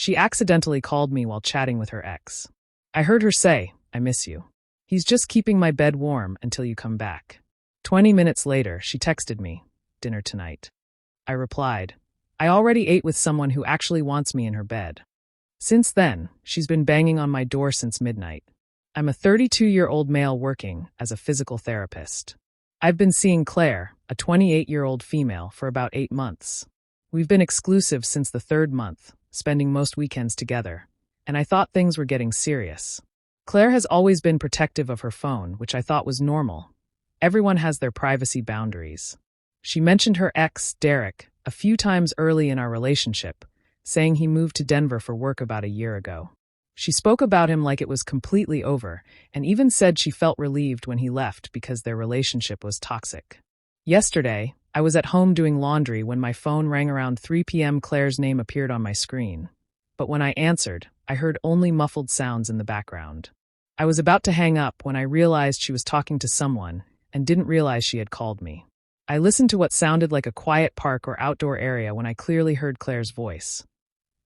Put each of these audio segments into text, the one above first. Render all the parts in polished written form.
She accidentally called me while chatting with her ex. I heard her say, "I miss you. He's just keeping my bed warm until you come back." 20 minutes later, she texted me, "Dinner tonight." I replied, "I already ate with someone who actually wants me in her bed." Since then, she's been banging on my door since midnight. I'm a 32-year-old male working as a physical therapist. I've been seeing Claire, a 28-year-old female, for about 8 months. We've been exclusive since the 3rd month, spending most weekends together, and I thought things were getting serious. Claire has always been protective of her phone, which I thought was normal. Everyone has their privacy boundaries. She mentioned her ex, Derek, a few times early in our relationship, saying he moved to Denver for work about a year ago. She spoke about him like it was completely over, and even said she felt relieved when he left because their relationship was toxic. Yesterday, I was at home doing laundry when my phone rang around 3 p.m. Claire's name appeared on my screen. But when I answered, I heard only muffled sounds in the background. I was about to hang up when I realized she was talking to someone and didn't realize she had called me. I listened to what sounded like a quiet park or outdoor area when I clearly heard Claire's voice.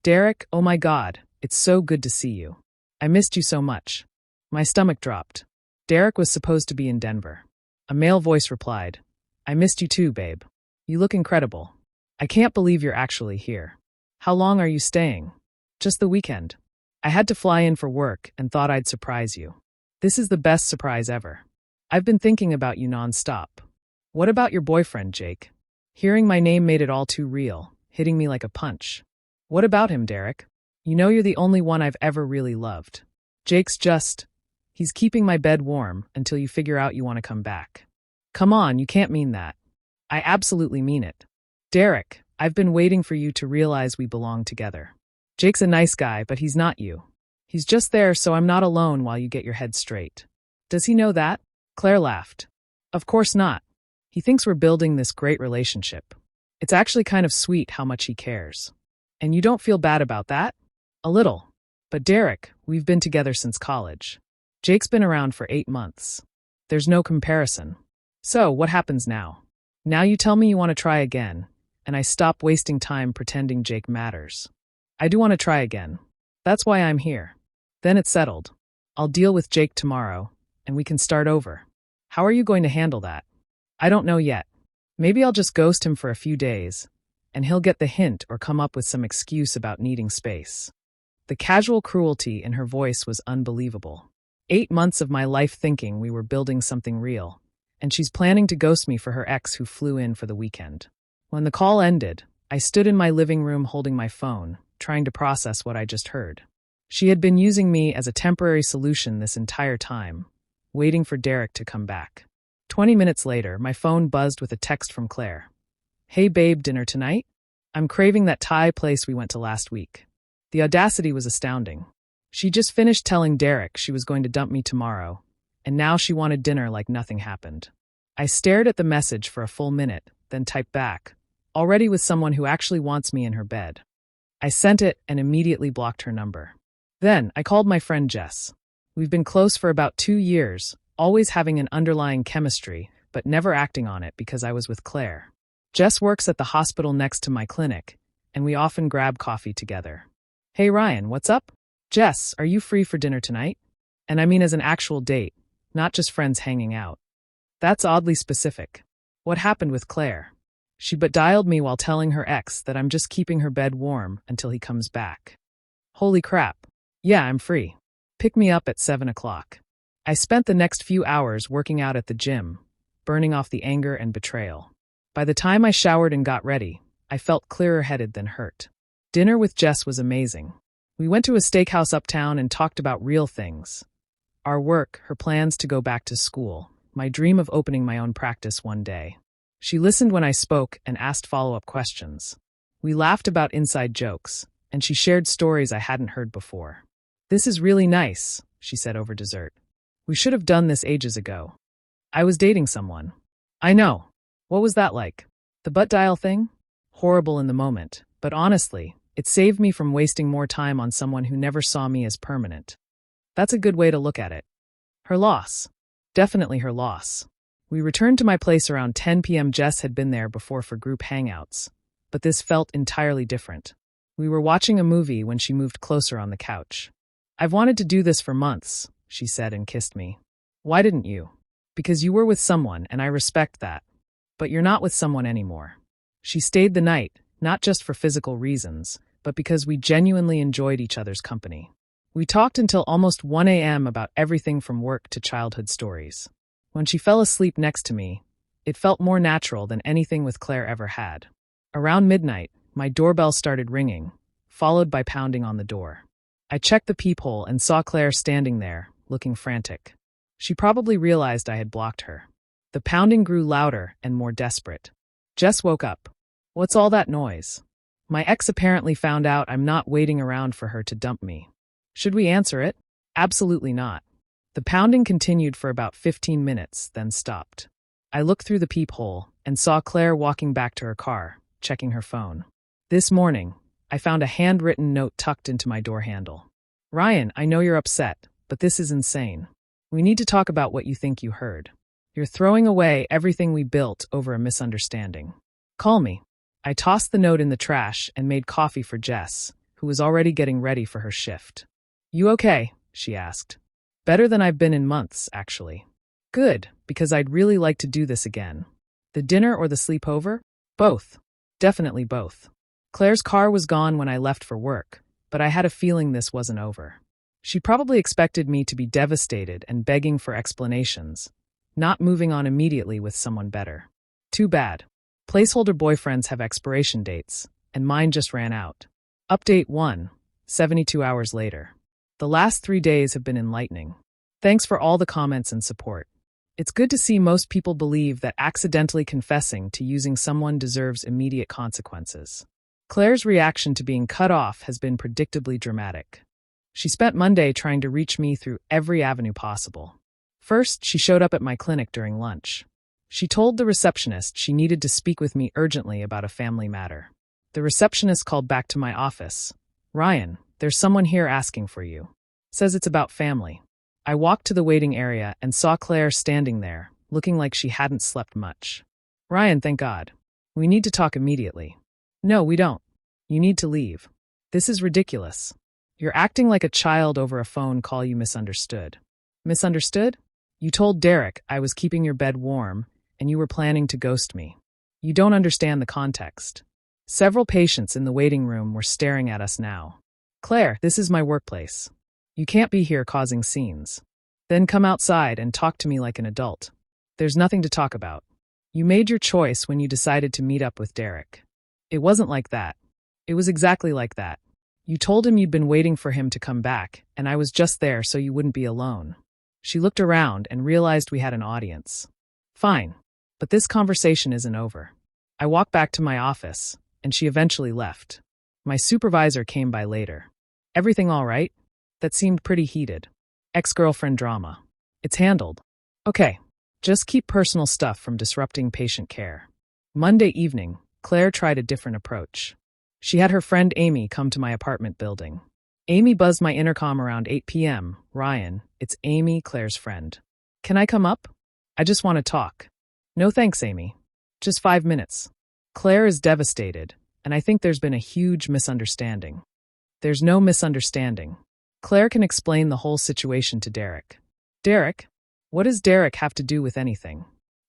"Derek, oh my God, it's so good to see you. I missed you so much." My stomach dropped. Derek was supposed to be in Denver. A male voice replied, "I missed you too, babe. You look incredible. I can't believe you're actually here. How long are you staying?" "Just the weekend. I had to fly in for work and thought I'd surprise you." "This is the best surprise ever. I've been thinking about you nonstop." "What about your boyfriend, Jake?" Hearing my name made it all too real, hitting me like a punch. "What about him, Derek? You know you're the only one I've ever really loved." "Jake's he's keeping my bed warm until you figure out you want to come back." "Come on, you can't mean that." "I absolutely mean it. Derek, I've been waiting for you to realize we belong together. Jake's a nice guy, but he's not you. He's just there so I'm not alone while you get your head straight." "Does he know that?" Claire laughed. "Of course not. He thinks we're building this great relationship. It's actually kind of sweet how much he cares. And you don't feel bad about that?" "A little. But Derek, we've been together since college. Jake's been around for 8 months. There's no comparison. So, what happens now? Now you tell me you want to try again, and I stop wasting time pretending Jake matters." "I do want to try again. That's why I'm here. Then it's settled. I'll deal with Jake tomorrow, and we can start over." "How are you going to handle that?" "I don't know yet. Maybe I'll just ghost him for a few days, and he'll get the hint or come up with some excuse about needing space." The casual cruelty in her voice was unbelievable. 8 months of my life thinking we were building something real, and she's planning to ghost me for her ex who flew in for the weekend. When the call ended, I stood in my living room holding my phone, trying to process what I just heard. She had been using me as a temporary solution this entire time, waiting for Derek to come back. 20 minutes later, my phone buzzed with a text from Claire. "Hey babe, dinner tonight? I'm craving that Thai place we went to last week." The audacity was astounding. She just finished telling Derek she was going to dump me tomorrow, and now she wanted dinner like nothing happened. I stared at the message for a full minute, then typed back, "Already with someone who actually wants me in her bed." I sent it and immediately blocked her number. Then I called my friend Jess. We've been close for about 2 years, always having an underlying chemistry, but never acting on it because I was with Claire. Jess works at the hospital next to my clinic, and we often grab coffee together. "Hey Ryan, what's up?" "Jess, are you free for dinner tonight?" And I mean as an actual date, not just friends hanging out. That's oddly specific. What happened with Claire? She but dialed me while telling her ex that I'm just keeping her bed warm until he comes back. Holy crap. Yeah, I'm free. Pick me up at 7 o'clock. I spent the next few hours working out at the gym, burning off the anger and betrayal. By the time I showered and got ready, I felt clearer-headed than hurt. Dinner with Jess was amazing. We went to a steakhouse uptown and talked about real things. Our work, her plans to go back to school, my dream of opening my own practice one day. She listened when I spoke and asked follow-up questions. We laughed about inside jokes, and she shared stories I hadn't heard before. "This is really nice," she said over dessert. "We should have done this ages ago." I was dating someone. I know. What was that like? The butt dial thing? Horrible in the moment, but honestly, it saved me from wasting more time on someone who never saw me as permanent. That's a good way to look at it. Her loss. Definitely her loss. We returned to my place around 10 p.m. Jess had been there before for group hangouts, but this felt entirely different. We were watching a movie when she moved closer on the couch. "I've wanted to do this for months," she said and kissed me. "Why didn't you?" "Because you were with someone, and I respect that. But you're not with someone anymore." She stayed the night, not just for physical reasons, but because we genuinely enjoyed each other's company. We talked until almost 1 a.m. about everything from work to childhood stories. When she fell asleep next to me, it felt more natural than anything with Claire ever had. Around midnight, my doorbell started ringing, followed by pounding on the door. I checked the peephole and saw Claire standing there, looking frantic. She probably realized I had blocked her. The pounding grew louder and more desperate. Jess woke up. "What's all that noise?" My ex apparently found out I'm not waiting around for her to dump me. Should we answer it? Absolutely not. The pounding continued for about 15 minutes, then stopped. I looked through the peephole and saw Claire walking back to her car, checking her phone. This morning, I found a handwritten note tucked into my door handle. "Ryan, I know you're upset, but this is insane. We need to talk about what you think you heard. You're throwing away everything we built over a misunderstanding. Call me." I tossed the note in the trash and made coffee for Jess, who was already getting ready for her shift. "You okay?" she asked. "Better than I've been in months, actually." "Good, because I'd really like to do this again." "The dinner or the sleepover?" "Both. Definitely both." Claire's car was gone when I left for work, but I had a feeling this wasn't over. She probably expected me to be devastated and begging for explanations, not moving on immediately with someone better. Too bad. Placeholder boyfriends have expiration dates, and mine just ran out. Update 1, 72 hours later. The last 3 days have been enlightening. Thanks for all the comments and support. It's good to see most people believe that accidentally confessing to using someone deserves immediate consequences. Claire's reaction to being cut off has been predictably dramatic. She spent Monday trying to reach me through every avenue possible. First, she showed up at my clinic during lunch. She told the receptionist she needed to speak with me urgently about a family matter. The receptionist called back to my office. "Ryan, there's someone here asking for you. Says it's about family." I walked to the waiting area and saw Claire standing there, looking like she hadn't slept much. "Ryan, thank God. We need to talk immediately." "No, we don't. You need to leave. This is ridiculous. You're acting like a child over a phone call you misunderstood." "Misunderstood? You told Derek I was keeping your bed warm, and you were planning to ghost me. You don't understand the context." Several patients in the waiting room were staring at us now. "Claire, this is my workplace. You can't be here causing scenes. Then come outside and talk to me like an adult. There's nothing to talk about. You made your choice when you decided to meet up with Derek. It wasn't like that. It was exactly like that. You told him you'd been waiting for him to come back, and I was just there so you wouldn't be alone." She looked around and realized we had an audience. "Fine, but this conversation isn't over." I walked back to my office, and she eventually left. My supervisor came by later. "Everything all right?" That seemed pretty heated. "Ex-girlfriend drama. It's handled." "Okay, just keep personal stuff from disrupting patient care." Monday evening, Claire tried a different approach. She had her friend Amy come to my apartment building. Amy buzzed my intercom around 8 p.m. "Ryan, it's Amy, Claire's friend. Can I come up? I just want to talk." "No thanks, Amy. Just 5 minutes." Claire is devastated, and I think there's been a huge misunderstanding. There's no misunderstanding. Claire can explain the whole situation to Derek. "Derek? What does Derek have to do with anything?"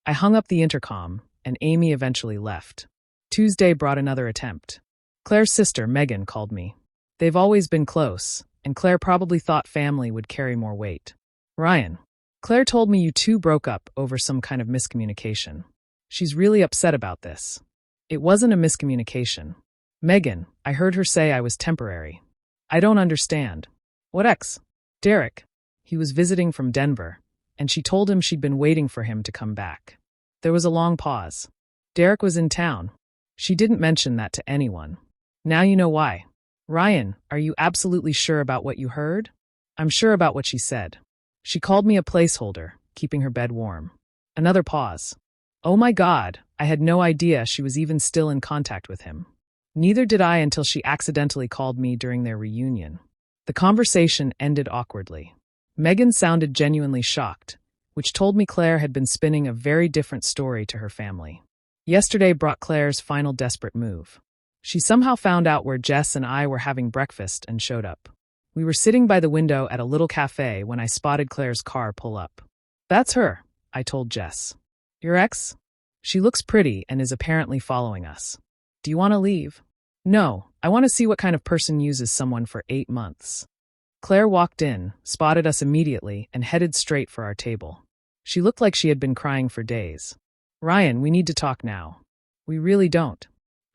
I hung up the intercom, and Amy eventually left. Tuesday brought another attempt. Claire's sister, Megan, called me. They've always been close, and Claire probably thought family would carry more weight. "Ryan, Claire told me you two broke up over some kind of miscommunication. She's really upset about this." "It wasn't a miscommunication. Megan, I heard her say I was temporary." "I don't understand." "What ex?" "Derek. He was visiting from Denver, and she told him she'd been waiting for him to come back." There was a long pause. "Derek was in town." She didn't mention that to anyone. "Now you know why." "Ryan, are you absolutely sure about what you heard?" "I'm sure about what she said. She called me a placeholder, keeping her bed warm." Another pause. "Oh my God, I had no idea she was even still in contact with him." "Neither did I until she accidentally called me during their reunion." The conversation ended awkwardly. Megan sounded genuinely shocked, which told me Claire had been spinning a very different story to her family. Yesterday brought Claire's final desperate move. She somehow found out where Jess and I were having breakfast and showed up. We were sitting by the window at a little cafe when I spotted Claire's car pull up. That's her, I told Jess. Your ex? She looks pretty and is apparently following us. Do you want to leave? No, I want to see what kind of person uses someone for 8 months. Claire walked in, spotted us immediately, and headed straight for our table. She looked like she had been crying for days. Ryan, we need to talk now. We really don't.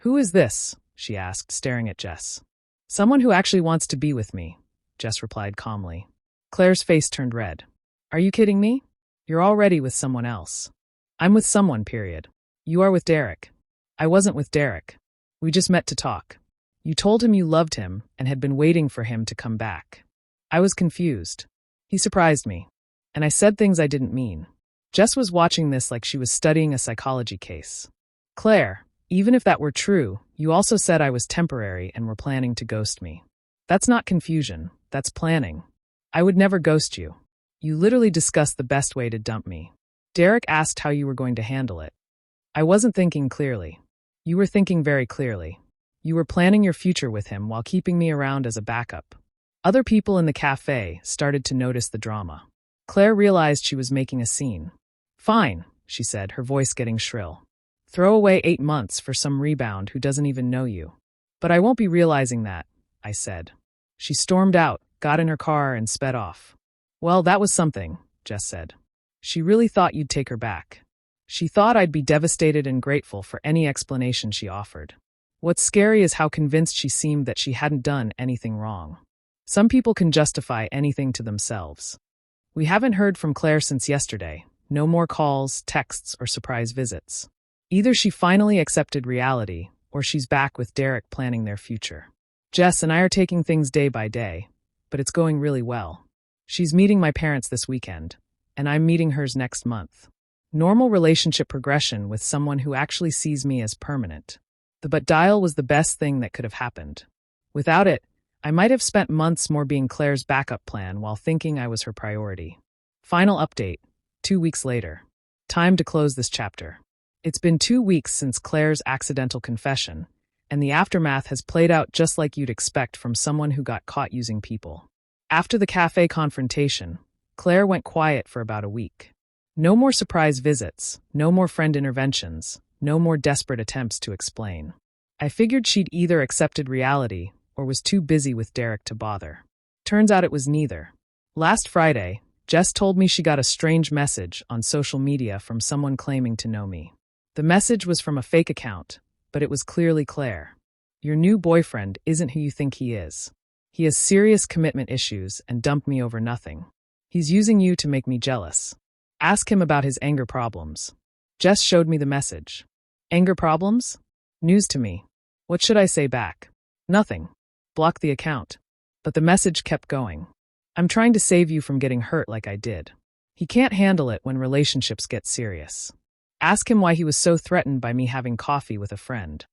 Who is this? She asked, staring at Jess. Someone who actually wants to be with me, Jess replied calmly. Claire's face turned red. Are you kidding me? You're already with someone else. I'm with someone, period. You are with Derek. I wasn't with Derek. We just met to talk. You told him you loved him and had been waiting for him to come back. I was confused. He surprised me. And I said things I didn't mean. Jess was watching this like she was studying a psychology case. Claire, even if that were true, you also said I was temporary and were planning to ghost me. That's not confusion, that's planning. I would never ghost you. You literally discussed the best way to dump me. Derek asked how you were going to handle it. I wasn't thinking clearly. You were thinking very clearly. You were planning your future with him while keeping me around as a backup. Other people in the cafe started to notice the drama. Claire realized she was making a scene. Fine, she said, her voice getting shrill. Throw away 8 months for some rebound who doesn't even know you. But I won't be realizing that, I said. She stormed out, got in her car, and sped off. Well, that was something, Jess said. She really thought you'd take her back. She thought I'd be devastated and grateful for any explanation she offered. What's scary is how convinced she seemed that she hadn't done anything wrong. Some people can justify anything to themselves. We haven't heard from Claire since yesterday. No more calls, texts, or surprise visits. Either she finally accepted reality, or she's back with Derek planning their future. Jess and I are taking things day by day, but it's going really well. She's meeting my parents this weekend, and I'm meeting hers next month. Normal relationship progression with someone who actually sees me as permanent. The but dial was the best thing that could have happened. Without it, I might have spent months more being Claire's backup plan while thinking I was her priority. Final update, 2 weeks later. Time to close this chapter. It's been 2 weeks since Claire's accidental confession, and the aftermath has played out just like you'd expect from someone who got caught using people. After the cafe confrontation, Claire went quiet for about a week. No more surprise visits, no more friend interventions, no more desperate attempts to explain. I figured she'd either accepted reality or was too busy with Derek to bother. Turns out it was neither. Last Friday, Jess told me she got a strange message on social media from someone claiming to know me. The message was from a fake account, but it was clearly Claire. Your new boyfriend isn't who you think he is. He has serious commitment issues and dumped me over nothing. He's using you to make me jealous. Ask him about his anger problems. Jess showed me the message. Anger problems? News to me. What should I say back? Nothing. Block the account. But the message kept going. I'm trying to save you from getting hurt like I did. He can't handle it when relationships get serious. Ask him why he was so threatened by me having coffee with a friend.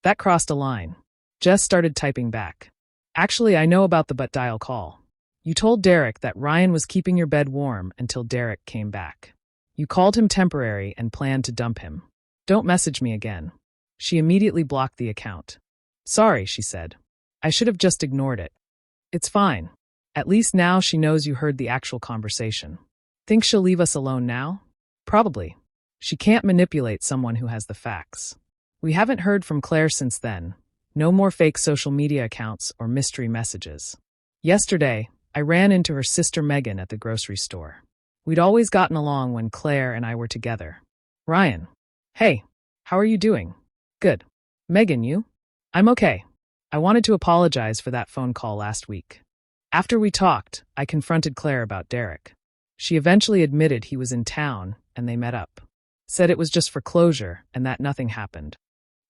That crossed a line. Jess started typing back. Actually, I know about the but dial call. You told Derek that Ryan was keeping your bed warm until Derek came back. You called him temporary and planned to dump him. Don't message me again. She immediately blocked the account. Sorry, she said. I should have just ignored it. It's fine. At least now she knows you heard the actual conversation. Think she'll leave us alone now? Probably. She can't manipulate someone who has the facts. We haven't heard from Claire since then. No more fake social media accounts or mystery messages. Yesterday, I ran into her sister Megan at the grocery store. We'd always gotten along when Claire and I were together. Ryan. Hey, how are you doing? Good. Megan, you? I'm okay. I wanted to apologize for that phone call last week. After we talked, I confronted Claire about Derek. She eventually admitted he was in town and they met up. Said it was just for closure and that nothing happened.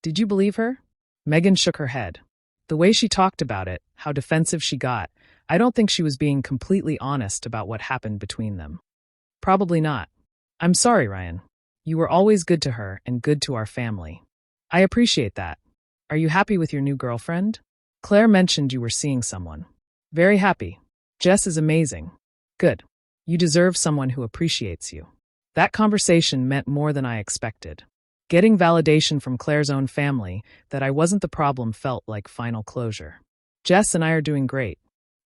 Did you believe her? Megan shook her head. The way she talked about it, how defensive she got, I don't think she was being completely honest about what happened between them. Probably not. I'm sorry, Ryan. You were always good to her and good to our family. I appreciate that. Are you happy with your new girlfriend? Claire mentioned you were seeing someone. Very happy. Jess is amazing. Good. You deserve someone who appreciates you. That conversation meant more than I expected. Getting validation from Claire's own family that I wasn't the problem felt like final closure. Jess and I are doing great.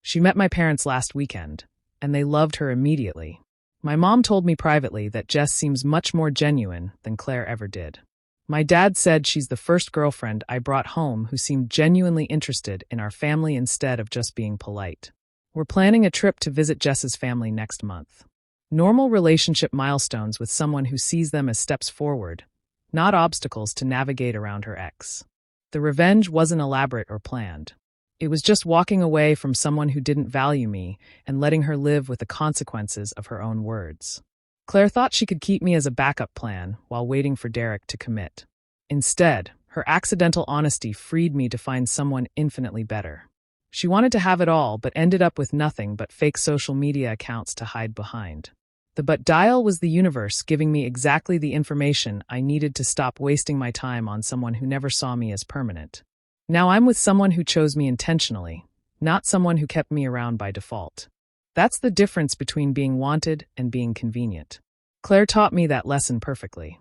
She met my parents last weekend, and they loved her immediately. My mom told me privately that Jess seems much more genuine than Claire ever did. My dad said she's the first girlfriend I brought home who seemed genuinely interested in our family instead of just being polite. We're planning a trip to visit Jess's family next month. Normal relationship milestones with someone who sees them as steps forward, not obstacles to navigate around her ex. The revenge wasn't elaborate or planned. It was just walking away from someone who didn't value me and letting her live with the consequences of her own words. Claire thought she could keep me as a backup plan while waiting for Derek to commit. Instead, her accidental honesty freed me to find someone infinitely better. She wanted to have it all but ended up with nothing but fake social media accounts to hide behind. The but dial was the universe giving me exactly the information I needed to stop wasting my time on someone who never saw me as permanent. Now I'm with someone who chose me intentionally, not someone who kept me around by default. That's the difference between being wanted and being convenient. Claire taught me that lesson perfectly.